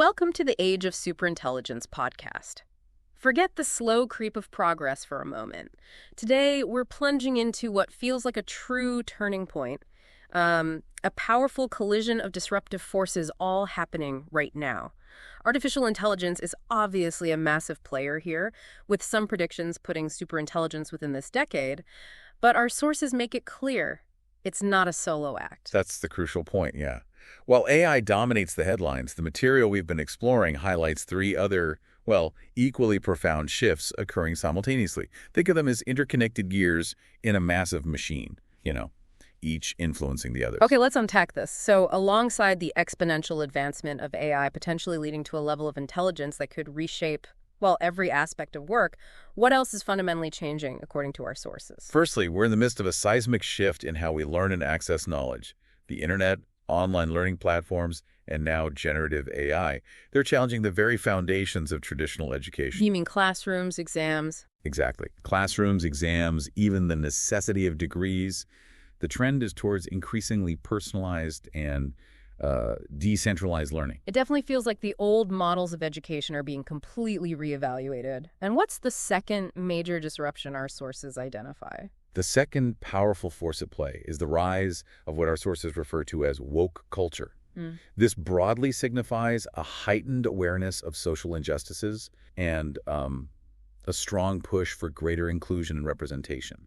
welcome to the Age of Superintelligence podcast. Forget the slow creep of progress for a moment. Today, we're plunging into what feels like a true turning point, a powerful collision of disruptive forces all happening right now. Artificial intelligence is obviously a massive player here, with some predictions putting superintelligence within this decade, but our sources make it clear it's not a solo act. That's the crucial point, yeah. While AI dominates the headlines, the material we've been exploring highlights three other, equally profound shifts occurring simultaneously. Think of them as interconnected gears in a massive machine, each influencing the others. Okay, let's unpack this. So alongside the exponential advancement of AI potentially leading to a level of intelligence that could reshape, every aspect of work, what else is fundamentally changing according to our sources? Firstly, we're in the midst of a seismic shift in how we learn and access knowledge. The internet, online learning platforms, and now generative AI, they're challenging the very foundations of traditional education. You mean classrooms, exams? Exactly. Classrooms, exams, even the necessity of degrees. The trend is towards increasingly personalized and decentralized learning. It definitely feels like the old models of education are being completely reevaluated. And what's the second major disruption our sources identify? The second powerful force at play is the rise of what our sources refer to as woke culture. This broadly signifies a heightened awareness of social injustices and a strong push for greater inclusion and representation.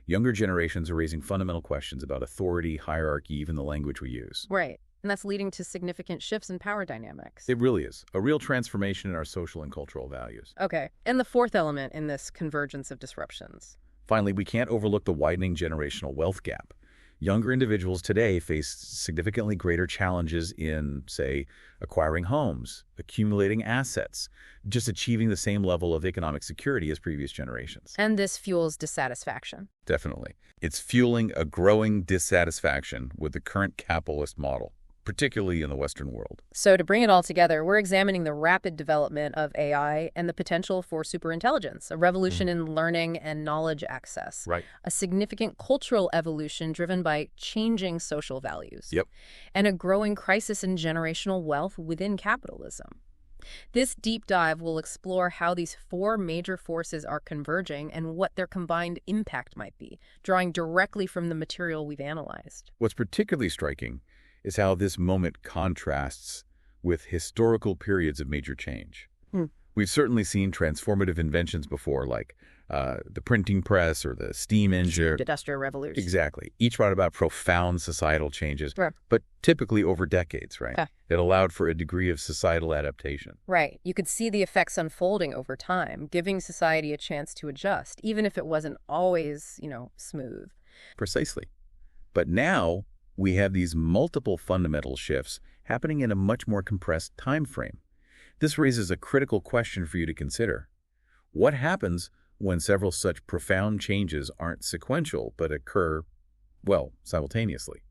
Younger generations are raising fundamental questions about authority, hierarchy, even the language we use. Right. And that's leading to significant shifts in power dynamics. It really is. A real transformation in our social and cultural values. Okay. And the fourth element in this convergence of disruptions. Finally, we can't overlook the widening generational wealth gap. Younger individuals today face significantly greater challenges in, say, acquiring homes, accumulating assets, just achieving the same level of economic security as previous generations. And this fuels dissatisfaction. Definitely. It's fueling a growing dissatisfaction with the current capitalist model, particularly in the Western world. So to bring it all together, we're examining the rapid development of AI and the potential for superintelligence, a revolution in learning and knowledge access. Right. A significant cultural evolution driven by changing social values. Yep. And a growing crisis in generational wealth within capitalism. This deep dive will explore how these four major forces are converging and what their combined impact might be, drawing directly from the material we've analyzed. What's particularly striking is how this moment contrasts with historical periods of major change. We've certainly seen transformative inventions before, like the printing press or the steam engine. Industrial revolution. Exactly. Each brought about profound societal changes, Right. but typically over decades, right? Yeah. It allowed for a degree of societal adaptation. Right. You could see the effects unfolding over time, giving society a chance to adjust, even if it wasn't always, smooth. Precisely. But now we have these multiple fundamental shifts happening in a much more compressed time frame. This raises a critical question for you to consider. What happens when several such profound changes aren't sequential but occur, simultaneously?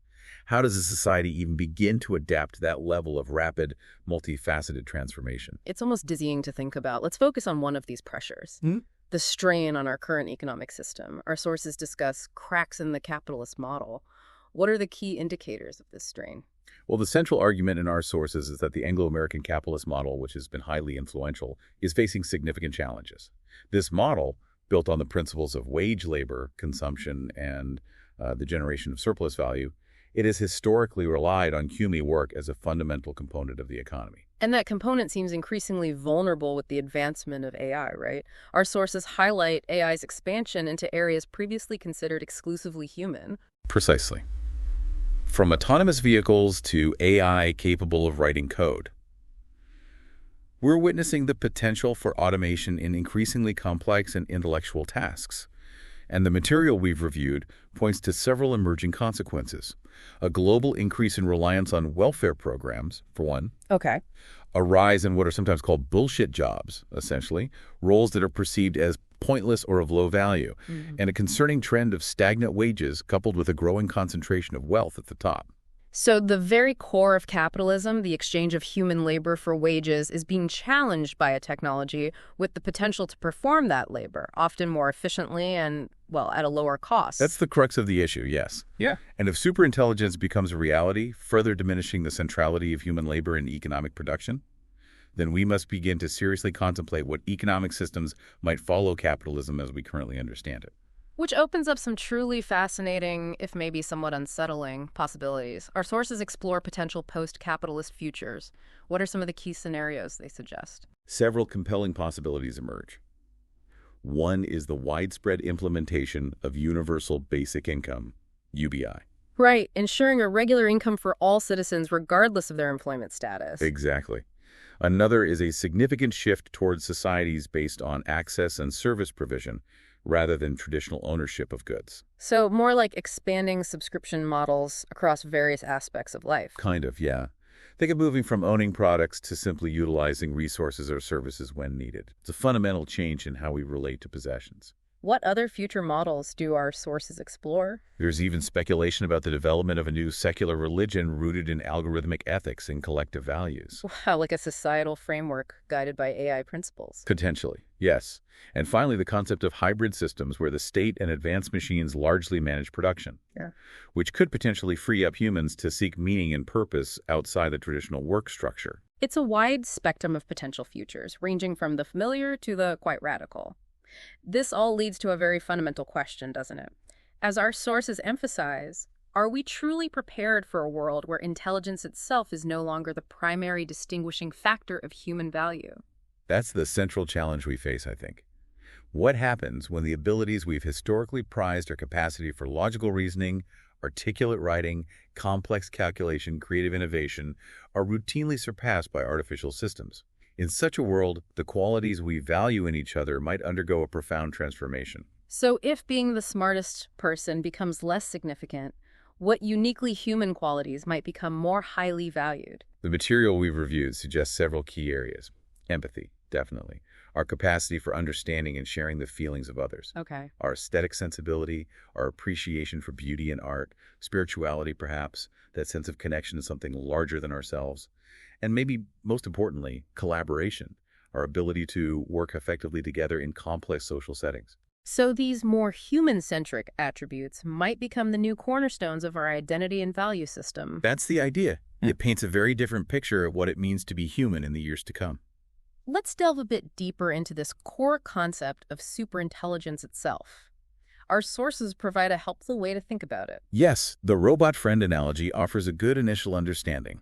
How does a society even begin to adapt to that level of rapid, multifaceted transformation? It's almost dizzying to think about. Let's focus on one of these pressures. The strain on our current economic system. Our sources discuss cracks in the capitalist model. What are the key indicators of this strain? Well, the central argument in our sources is that the Anglo-American capitalist model, which has been highly influential, is facing significant challenges. This model, built on the principles of wage labor, consumption, and the generation of surplus value, it has historically relied on human work as a fundamental component of the economy. And that component seems increasingly vulnerable with the advancement of AI, right? Our sources highlight AI's expansion into areas previously considered exclusively human. Precisely. From autonomous vehicles to AI capable of writing code. We're witnessing the potential for automation in increasingly complex and intellectual tasks. And the material we've reviewed points to several emerging consequences. A global increase in reliance on welfare programs, for one. Okay. A rise in what are sometimes called bullshit jobs, essentially, roles that are perceived as pointless or of low value, and a concerning trend of stagnant wages coupled with a growing concentration of wealth at the top. So the very core of capitalism, the exchange of human labor for wages, is being challenged by a technology with the potential to perform that labor, often more efficiently and, at a lower cost. That's the crux of the issue, yes. Yeah. And if superintelligence becomes a reality, further diminishing the centrality of human labor in economic production, then we must begin to seriously contemplate what economic systems might follow capitalism as we currently understand it. Which opens up some truly fascinating, if maybe somewhat unsettling, possibilities. Our sources explore potential post-capitalist futures. What are some of the key scenarios they suggest? Several compelling possibilities emerge. One is the widespread implementation of universal basic income, UBI. Right, ensuring a regular income for all citizens regardless of their employment status. Exactly. Another is a significant shift towards societies based on access and service provision rather than traditional ownership of goods. So more like expanding subscription models across various aspects of life. Kind of, yeah. Think of moving from owning products to simply utilizing resources or services when needed. It's a fundamental change in how we relate to possessions. What other future models do our sources explore? There's even speculation about the development of a new secular religion rooted in algorithmic ethics and collective values. Wow, like a societal framework guided by AI principles. Potentially, yes. And finally, the concept of hybrid systems where the state and advanced machines largely manage production, which could potentially free up humans to seek meaning and purpose outside the traditional work structure. It's a wide spectrum of potential futures, ranging from the familiar to the quite radical. This all leads to a very fundamental question, doesn't it? As our sources emphasize, are we truly prepared for a world where intelligence itself is no longer the primary distinguishing factor of human value? That's the central challenge we face, I think. What happens when the abilities we've historically prized, our capacity for logical reasoning, articulate writing, complex calculation, creative innovation, are routinely surpassed by artificial systems? In such a world, the qualities we value in each other might undergo a profound transformation. So if being the smartest person becomes less significant, what uniquely human qualities might become more highly valued? The material we've reviewed suggests several key areas. Empathy, definitely. Our capacity for understanding and sharing the feelings of others. Okay. Our aesthetic sensibility, our appreciation for beauty and art, spirituality perhaps, that sense of connection to something larger than ourselves. And maybe most importantly, collaboration, our ability to work effectively together in complex social settings. So these more human-centric attributes might become the new cornerstones of our identity and value system. That's the idea. It paints a very different picture of what it means to be human in the years to come. Let's delve a bit deeper into this core concept of superintelligence itself. Our sources provide a helpful way to think about it. Yes, the robot friend analogy offers a good initial understanding.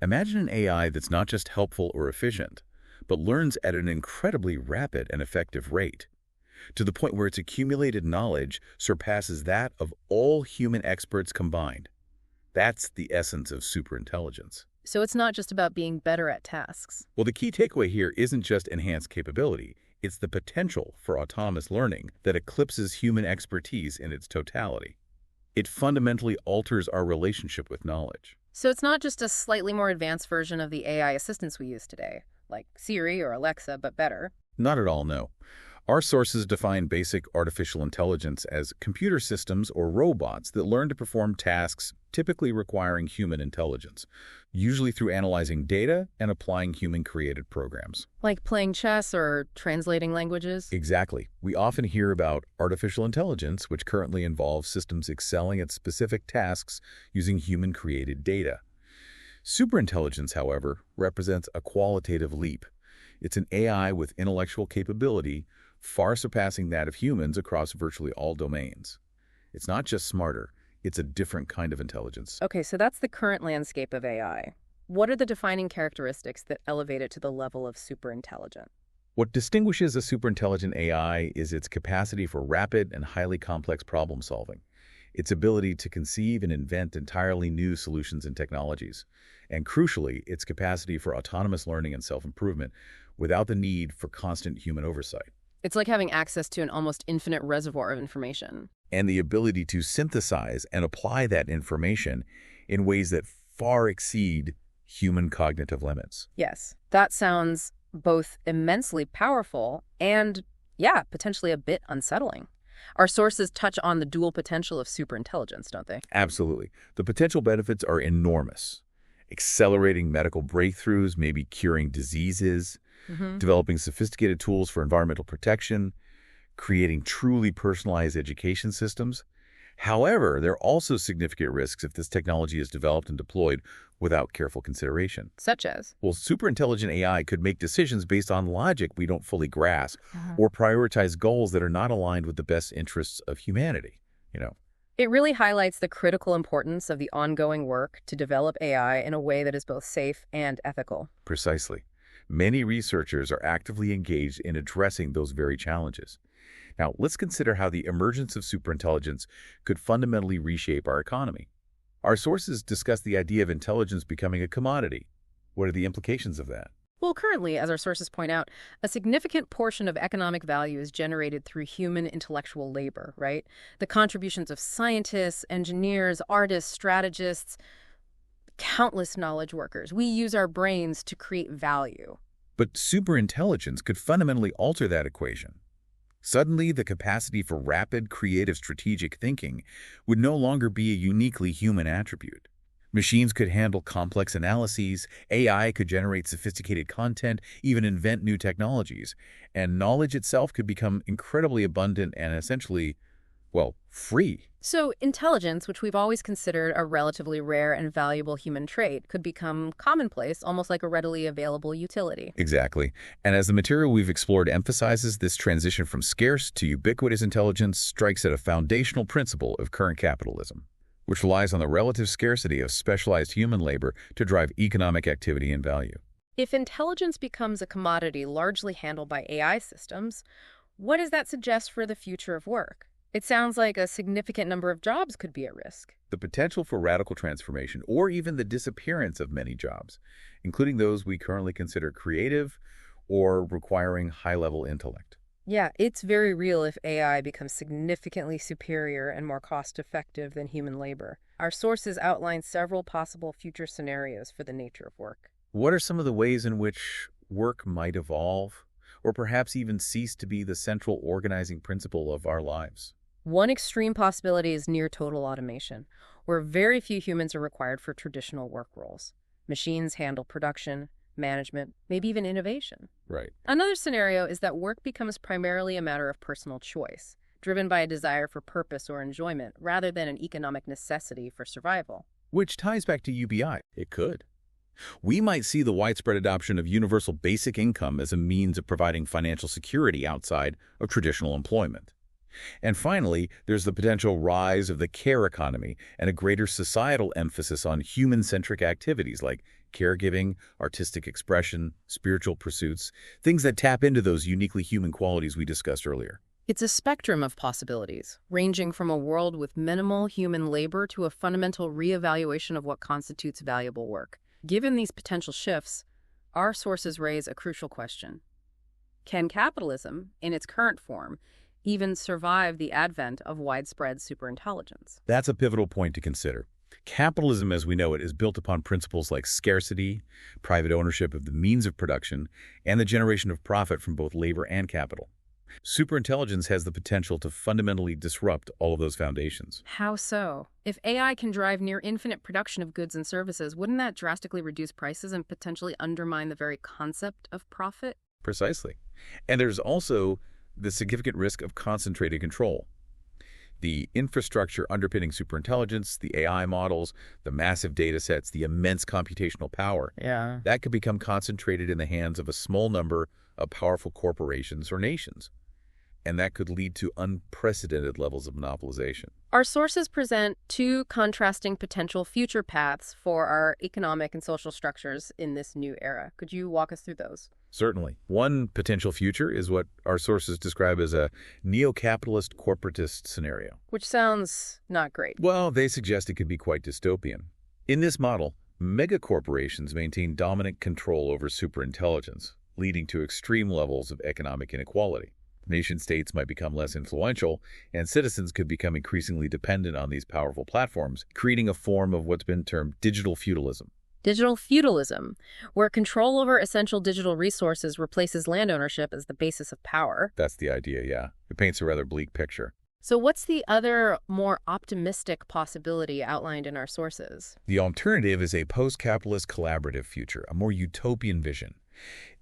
Imagine an AI that's not just helpful or efficient, but learns at an incredibly rapid and effective rate, to the point where its accumulated knowledge surpasses that of all human experts combined. That's the essence of superintelligence. So it's not just about being better at tasks. Well, the key takeaway here isn't just enhanced capability. It's the potential for autonomous learning that eclipses human expertise in its totality. It fundamentally alters our relationship with knowledge. So it's not just a slightly more advanced version of the AI assistants we use today, like Siri or Alexa, but better. Not at all, no. Our sources define basic artificial intelligence as computer systems or robots that learn to perform tasks typically requiring human intelligence, usually through analyzing data and applying human-created programs. Like playing chess or translating languages? Exactly. We often hear about artificial intelligence, which currently involves systems excelling at specific tasks using human-created data. Superintelligence, however, represents a qualitative leap. It's an AI with intellectual capability far surpassing that of humans across virtually all domains. It's not just smarter, it's a different kind of intelligence. Okay, so that's the current landscape of AI. What are the defining characteristics that elevate it to the level of superintelligent? What distinguishes a superintelligent AI is its capacity for rapid and highly complex problem solving, its ability to conceive and invent entirely new solutions and technologies, and crucially, its capacity for autonomous learning and self-improvement without the need for constant human oversight. It's like having access to an almost infinite reservoir of information. And the ability to synthesize and apply that information in ways that far exceed human cognitive limits. Yes, that sounds both immensely powerful and, yeah, potentially a bit unsettling. Our sources touch on the dual potential of superintelligence, don't they? Absolutely. The potential benefits are enormous. Accelerating medical breakthroughs, maybe curing diseases, developing sophisticated tools for environmental protection, creating truly personalized education systems. However, there are also significant risks if this technology is developed and deployed without careful consideration. Such as? Well, superintelligent AI could make decisions based on logic we don't fully grasp Uh-huh. or prioritize goals that are not aligned with the best interests of humanity. You know, It really highlights the critical importance of the ongoing work to develop AI in a way that is both safe and ethical. precisely. Many researchers are actively engaged in addressing those very challenges. Now, let's consider how the emergence of superintelligence could fundamentally reshape our economy. Our sources discuss the idea of intelligence becoming a commodity. What are the implications of that? Well, currently, as our sources point out, a significant portion of economic value is generated through human intellectual labor, right? The contributions of scientists, engineers, artists, strategists, countless knowledge workers. We use our brains to create value. But superintelligence could fundamentally alter that equation. Suddenly, the capacity for rapid, creative, strategic thinking would no longer be a uniquely human attribute. Machines could handle complex analyses, AI could generate sophisticated content, even invent new technologies, and knowledge itself could become incredibly abundant and essentially, well, free. So, intelligence, which we've always considered a relatively rare and valuable human trait, could become commonplace, almost like a readily available utility. Exactly. And as the material we've explored emphasizes, this transition from scarce to ubiquitous intelligence strikes at a foundational principle of current capitalism, which relies on the relative scarcity of specialized human labor to drive economic activity and value. If intelligence becomes a commodity largely handled by AI systems, what does that suggest for the future of work? It sounds like a significant number of jobs could be at risk. The potential for radical transformation or even the disappearance of many jobs, including those we currently consider creative or requiring high-level intellect. Yeah, it's very real if AI becomes significantly superior and more cost-effective than human labor. Our sources outline several possible future scenarios for the nature of work. What are some of the ways in which work might evolve or perhaps even cease to be the central organizing principle of our lives? One extreme possibility is near total automation, where very few humans are required for traditional work roles. Machines handle production, management, maybe even innovation. Right. Another scenario is that work becomes primarily a matter of personal choice, driven by a desire for purpose or enjoyment, rather than an economic necessity for survival. Which ties back to UBI. It could. We might see the widespread adoption of universal basic income as a means of providing financial security outside of traditional employment. And finally, there's the potential rise of the care economy and a greater societal emphasis on human-centric activities like caregiving, artistic expression, spiritual pursuits, things that tap into those uniquely human qualities we discussed earlier. It's a spectrum of possibilities, ranging from a world with minimal human labor to a fundamental reevaluation of what constitutes valuable work. Given these potential shifts, our sources raise a crucial question. Can capitalism, in its current form, even survive the advent of widespread superintelligence? That's a pivotal point to consider. Capitalism, as we know it, is built upon principles like scarcity, private ownership of the means of production, and the generation of profit from both labor and capital. Superintelligence has the potential to fundamentally disrupt all of those foundations. How so? If AI can drive near infinite production of goods and services, wouldn't that drastically reduce prices and potentially undermine the very concept of profit? Precisely. And there's also the significant risk of concentrated control. The infrastructure underpinning superintelligence, the AI models, the massive data sets, the immense computational power, Yeah. that could become concentrated in the hands of a small number of powerful corporations or nations. And that could lead to unprecedented levels of monopolization. Our sources present two contrasting potential future paths for our economic and social structures in this new era. Could you walk us through those? Certainly. One potential future is what our sources describe as a neo-capitalist corporatist scenario. Which sounds not great. Well, they suggest it could be quite dystopian. In this model, megacorporations maintain dominant control over superintelligence, leading to extreme levels of economic inequality. Nation-states might become less influential, and citizens could become increasingly dependent on these powerful platforms, creating a form of what's been termed digital feudalism. Digital feudalism, where control over essential digital resources replaces land ownership as the basis of power. That's the idea, yeah. It paints a rather bleak picture. So what's the other, more optimistic possibility outlined in our sources? The alternative is a post-capitalist collaborative future, a more utopian vision.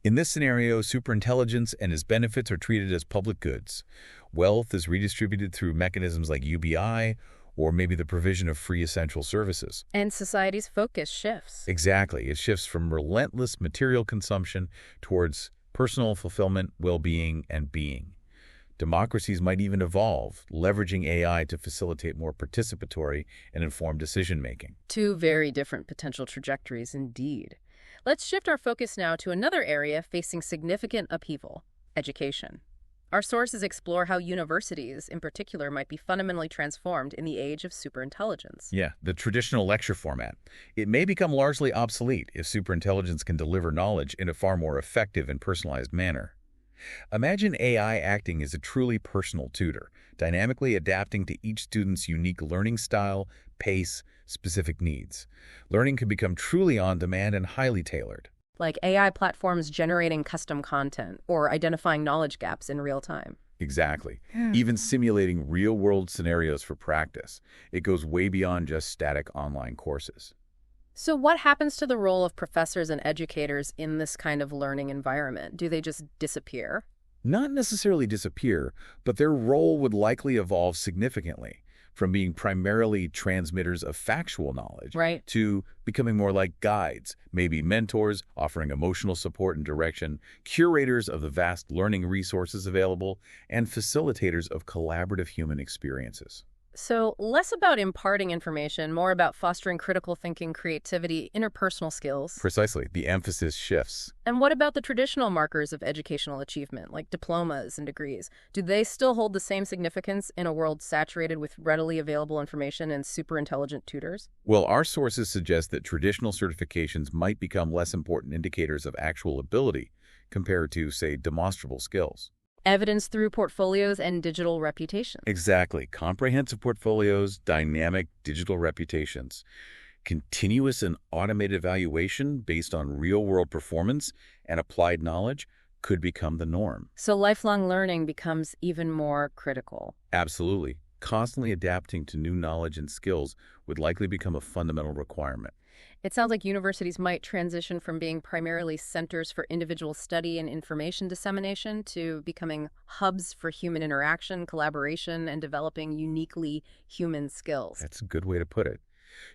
In this scenario, superintelligence and its benefits are treated as public goods. Wealth is redistributed through mechanisms like UBI or maybe the provision of free essential services. And society's focus shifts. Exactly. It shifts from relentless material consumption towards personal fulfillment, well-being, and being. Democracies might even evolve, leveraging AI to facilitate more participatory and informed decision-making. Two very different potential trajectories indeed. Let's shift our focus now to another area facing significant upheaval: education. Our sources explore how universities, in particular, might be fundamentally transformed in the age of superintelligence. Yeah, the traditional lecture format. It may become largely obsolete if superintelligence can deliver knowledge in a far more effective and personalized manner. Imagine AI acting as a truly personal tutor, dynamically adapting to each student's unique learning style, pace, specific needs. Learning could become truly on-demand and highly tailored. Like AI platforms generating custom content or identifying knowledge gaps in real time. Exactly. Even simulating real-world scenarios for practice. It goes way beyond just static online courses. So what happens to the role of professors and educators in this kind of learning environment? Do they just disappear? Not necessarily disappear, but their role would likely evolve significantly, from being primarily transmitters of factual knowledge Right. to becoming more like guides, maybe mentors offering emotional support and direction, curators of the vast learning resources available, and facilitators of collaborative human experiences. So less about imparting information, more about fostering critical thinking, creativity, interpersonal skills. Precisely, the emphasis shifts. And what about the traditional markers of educational achievement, like diplomas and degrees? Do they still hold the same significance in a world saturated with readily available information and superintelligent tutors? Well, our sources suggest that traditional certifications might become less important indicators of actual ability compared to, say, demonstrable skills. Evidence through portfolios and digital reputations. Exactly. Comprehensive portfolios, dynamic digital reputations, continuous and automated evaluation based on real-world performance and applied knowledge could become the norm. So lifelong learning becomes even more critical. Absolutely. Constantly adapting to new knowledge and skills would likely become a fundamental requirement. It sounds like universities might transition from being primarily centers for individual study and information dissemination to becoming hubs for human interaction, collaboration, and developing uniquely human skills. That's a good way to put it.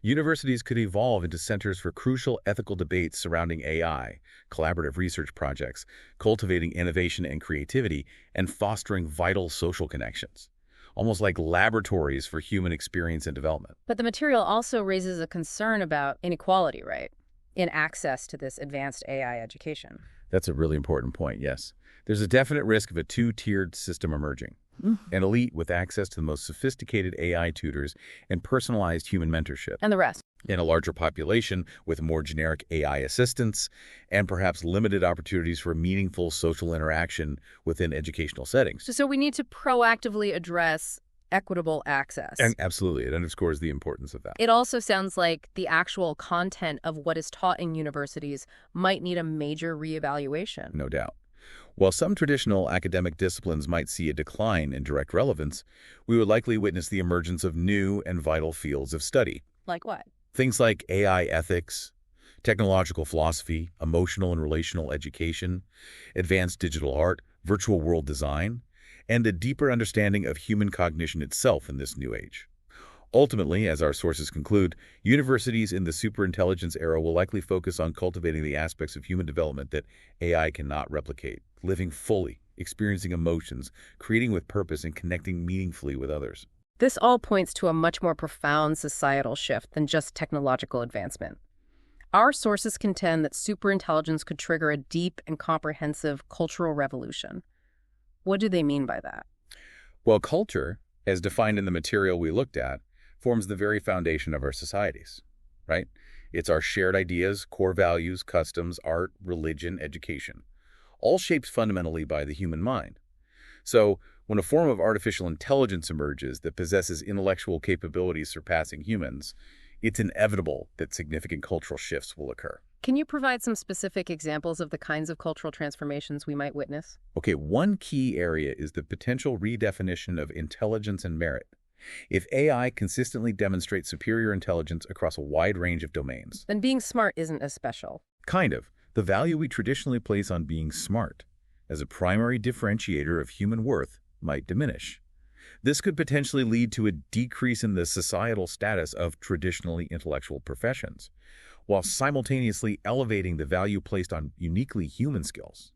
Universities could evolve into centers for crucial ethical debates surrounding AI, collaborative research projects, cultivating innovation and creativity, and fostering vital social connections. Almost like laboratories for human experience and development. But the material also raises a concern about inequality, right, in access to this advanced AI education. That's a really important point, yes. There's a definite risk of a two-tiered system emerging. An elite with access to the most sophisticated AI tutors and personalized human mentorship. And the rest. And a larger population with more generic AI assistance and perhaps limited opportunities for meaningful social interaction within educational settings. So we need to proactively address equitable access. And absolutely. It underscores the importance of that. It also sounds like the actual content of what is taught in universities might need a major reevaluation. No doubt. While some traditional academic disciplines might see a decline in direct relevance, we would likely witness the emergence of new and vital fields of study. Like what? Things like AI ethics, technological philosophy, emotional and relational education, advanced digital art, virtual world design, and a deeper understanding of human cognition itself in this new age. Ultimately, as our sources conclude, universities in the superintelligence era will likely focus on cultivating the aspects of human development that AI cannot replicate, living fully, experiencing emotions, creating with purpose, and connecting meaningfully with others. This all points to a much more profound societal shift than just technological advancement. Our sources contend that superintelligence could trigger a deep and comprehensive cultural revolution. What do they mean by that? Well, culture, as defined in the material we looked at, forms the very foundation of our societies, right? It's our shared ideas, core values, customs, art, religion, education, all shaped fundamentally by the human mind. So, when a form of artificial intelligence emerges that possesses intellectual capabilities surpassing humans, it's inevitable that significant cultural shifts will occur. Can you provide some specific examples of the kinds of cultural transformations we might witness? Okay, one key area is the potential redefinition of intelligence and merit. If AI consistently demonstrates superior intelligence across a wide range of domains. Then being smart isn't as special. Kind of. The value we traditionally place on being smart as a primary differentiator of human worth might diminish. This could potentially lead to a decrease in the societal status of traditionally intellectual professions, while simultaneously elevating the value placed on uniquely human skills.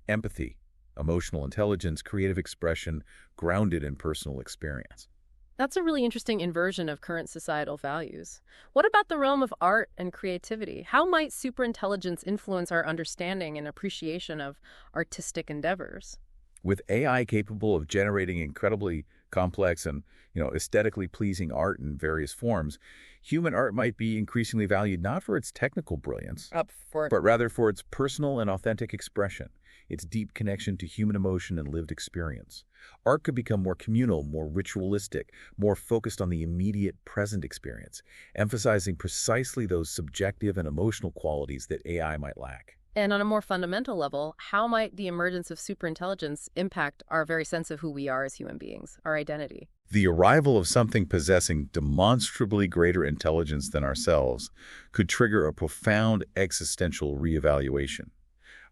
Empathy, emotional intelligence, creative expression, grounded in personal experience. That's a really interesting inversion of current societal values. What about the realm of art and creativity? How might superintelligence influence our understanding and appreciation of artistic endeavors? With AI capable of generating incredibly complex and, aesthetically pleasing art in various forms, human art might be increasingly valued not for its technical brilliance, Up for but rather for its personal and authentic expression, its deep connection to human emotion and lived experience. Art could become more communal, more ritualistic, more focused on the immediate present experience, emphasizing precisely those subjective and emotional qualities that AI might lack. And on a more fundamental level, how might the emergence of superintelligence impact our very sense of who we are as human beings, our identity? The arrival of something possessing demonstrably greater intelligence than ourselves could trigger a profound existential reevaluation,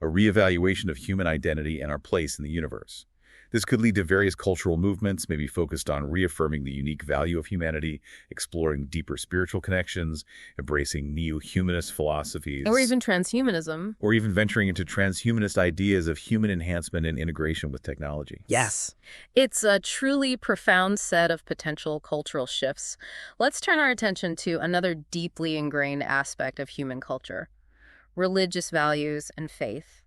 of human identity and our place in the universe. This could lead to various cultural movements, maybe focused on reaffirming the unique value of humanity, exploring deeper spiritual connections, embracing neo-humanist philosophies, Or even transhumanism. or even venturing into transhumanist ideas of human enhancement and integration with technology. Yes. It's a truly profound set of potential cultural shifts. Let's turn our attention to another deeply ingrained aspect of human culture: religious values and faith.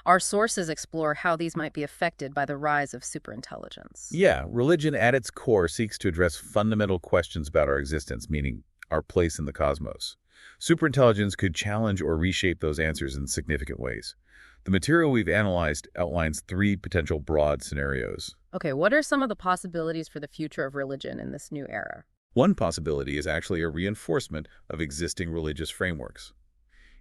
Our sources explore how these might be affected by the rise of superintelligence. Yeah, religion at its core seeks to address fundamental questions about our existence, meaning our place in the cosmos. Superintelligence could challenge or reshape those answers in significant ways. The material we've analyzed outlines 3 potential broad scenarios. Okay, what are some of the possibilities for the future of religion in this new era? One possibility is actually a reinforcement of existing religious frameworks.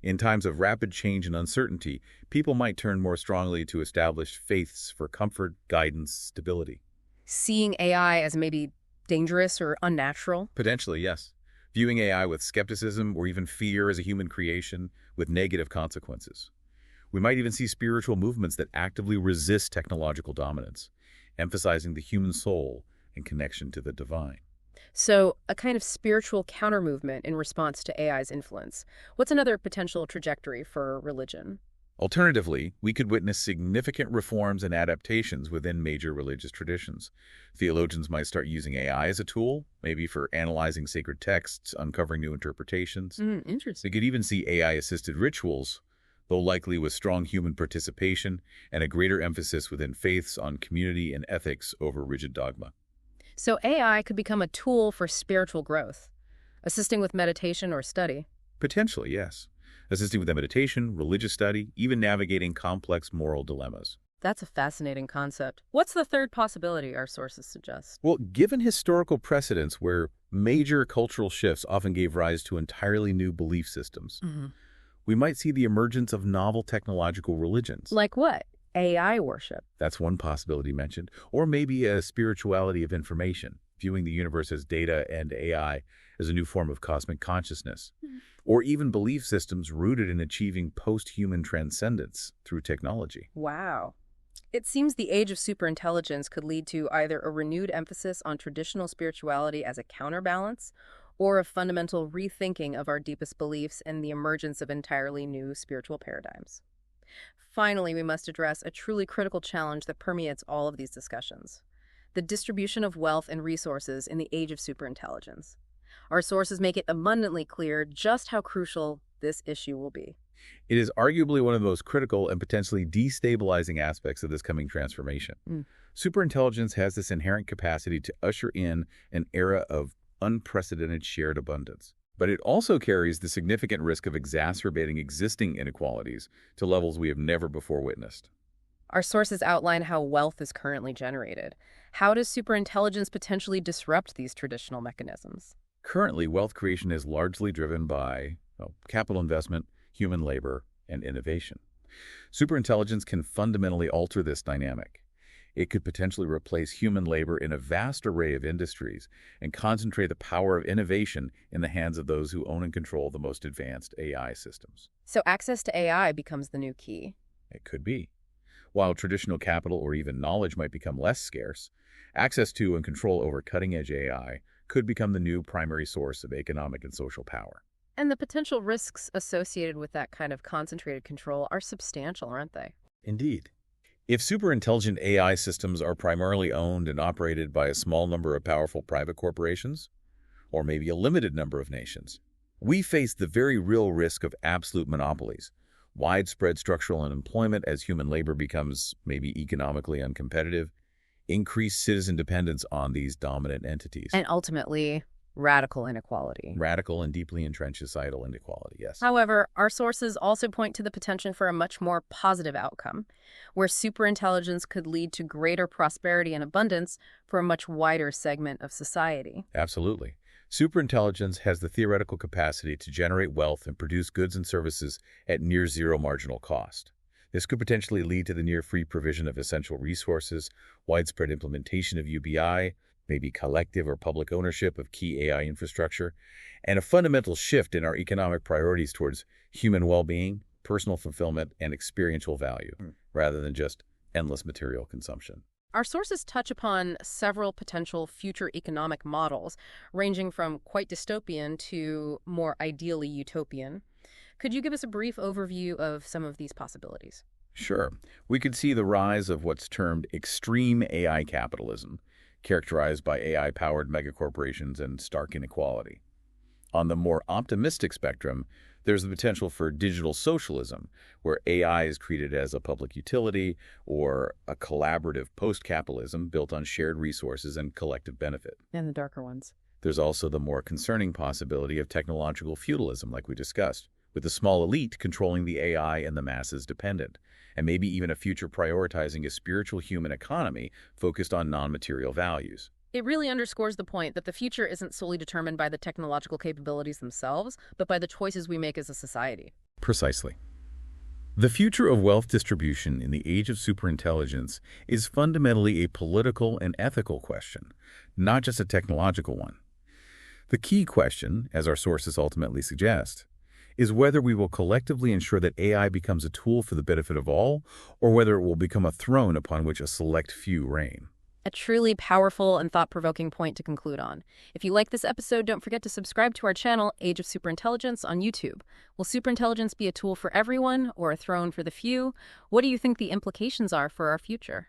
In times of rapid change and uncertainty, people might turn more strongly to established faiths for comfort, guidance, stability. Seeing AI as maybe dangerous or unnatural? Potentially, yes. Viewing AI with skepticism or even fear as a human creation with negative consequences. We might even see spiritual movements that actively resist technological dominance, emphasizing the human soul and connection to the divine. So, a kind of spiritual counter-movement in response to AI's influence. What's another potential trajectory for religion? Alternatively, we could witness significant reforms and adaptations within major religious traditions. Theologians might start using AI as a tool, maybe for analyzing sacred texts, uncovering new interpretations. Interesting. We could even see AI-assisted rituals, though likely with strong human participation and a greater emphasis within faiths on community and ethics over rigid dogma. So AI could become a tool for spiritual growth, assisting with meditation or study. Potentially, yes. Assisting with meditation, religious study, even navigating complex moral dilemmas. That's a fascinating concept. What's the third possibility our sources suggest? Well, given historical precedents where major cultural shifts often gave rise to entirely new belief systems, we might see the emergence of novel technological religions. Like what? AI worship. That's one possibility mentioned. Or maybe a spirituality of information, viewing the universe as data and AI as a new form of cosmic consciousness. Or even belief systems rooted in achieving post-human transcendence through technology. Wow. It seems the age of superintelligence could lead to either a renewed emphasis on traditional spirituality as a counterbalance, or a fundamental rethinking of our deepest beliefs and the emergence of entirely new spiritual paradigms. Finally, we must address a truly critical challenge that permeates all of these discussions: the distribution of wealth and resources in the age of superintelligence. Our sources make it abundantly clear just how crucial this issue will be. It is arguably one of the most critical and potentially destabilizing aspects of this coming transformation. Superintelligence has this inherent capacity to usher in an era of unprecedented shared abundance. But it also carries the significant risk of exacerbating existing inequalities to levels we have never before witnessed. Our sources outline how wealth is currently generated. How does superintelligence potentially disrupt these traditional mechanisms? Currently, wealth creation is largely driven by capital investment, human labor, and innovation. Superintelligence can fundamentally alter this dynamic. It could potentially replace human labor in a vast array of industries and concentrate the power of innovation in the hands of those who own and control the most advanced AI systems. So access to AI becomes the new key. It could be. While traditional capital or even knowledge might become less scarce, access to and control over cutting-edge AI could become the new primary source of economic and social power. And the potential risks associated with that kind of concentrated control are substantial, aren't they? Indeed. If superintelligent AI systems are primarily owned and operated by a small number of powerful private corporations, or maybe a limited number of nations, we face the very real risk of absolute monopolies, widespread structural unemployment as human labor becomes maybe economically uncompetitive, increased citizen dependence on these dominant entities. And ultimately, radical inequality. Radical and deeply entrenched societal inequality, yes. However, our sources also point to the potential for a much more positive outcome, where superintelligence could lead to greater prosperity and abundance for a much wider segment of society. Absolutely. Superintelligence has the theoretical capacity to generate wealth and produce goods and services at near zero marginal cost. This could potentially lead to the near-free provision of essential resources, widespread implementation of UBI, maybe collective or public ownership of key AI infrastructure, and a fundamental shift in our economic priorities towards human well-being, personal fulfillment, and experiential value, rather than just endless material consumption. Our sources touch upon several potential future economic models, ranging from quite dystopian to more ideally utopian. Could you give us a brief overview of some of these possibilities? Sure. We could see the rise of what's termed extreme AI capitalism, characterized by AI-powered megacorporations and stark inequality. On the more optimistic spectrum, there's the potential for digital socialism, where AI is treated as a public utility, or a collaborative post-capitalism built on shared resources and collective benefit. And the darker ones. There's also the more concerning possibility of technological feudalism, like we discussed, with the small elite controlling the AI and the masses dependent, and maybe even a future prioritizing a spiritual human economy focused on non-material values. It really underscores the point that the future isn't solely determined by the technological capabilities themselves, but by the choices we make as a society. Precisely. The future of wealth distribution in the age of superintelligence is fundamentally a political and ethical question, not just a technological one. The key question, as our sources ultimately suggest, is whether we will collectively ensure that AI becomes a tool for the benefit of all, or whether it will become a throne upon which a select few reign. A truly powerful and thought-provoking point to conclude on. If you like this episode, don't forget to subscribe to our channel, Age of Superintelligence, on YouTube. Will superintelligence be a tool for everyone or a throne for the few? What do you think the implications are for our future?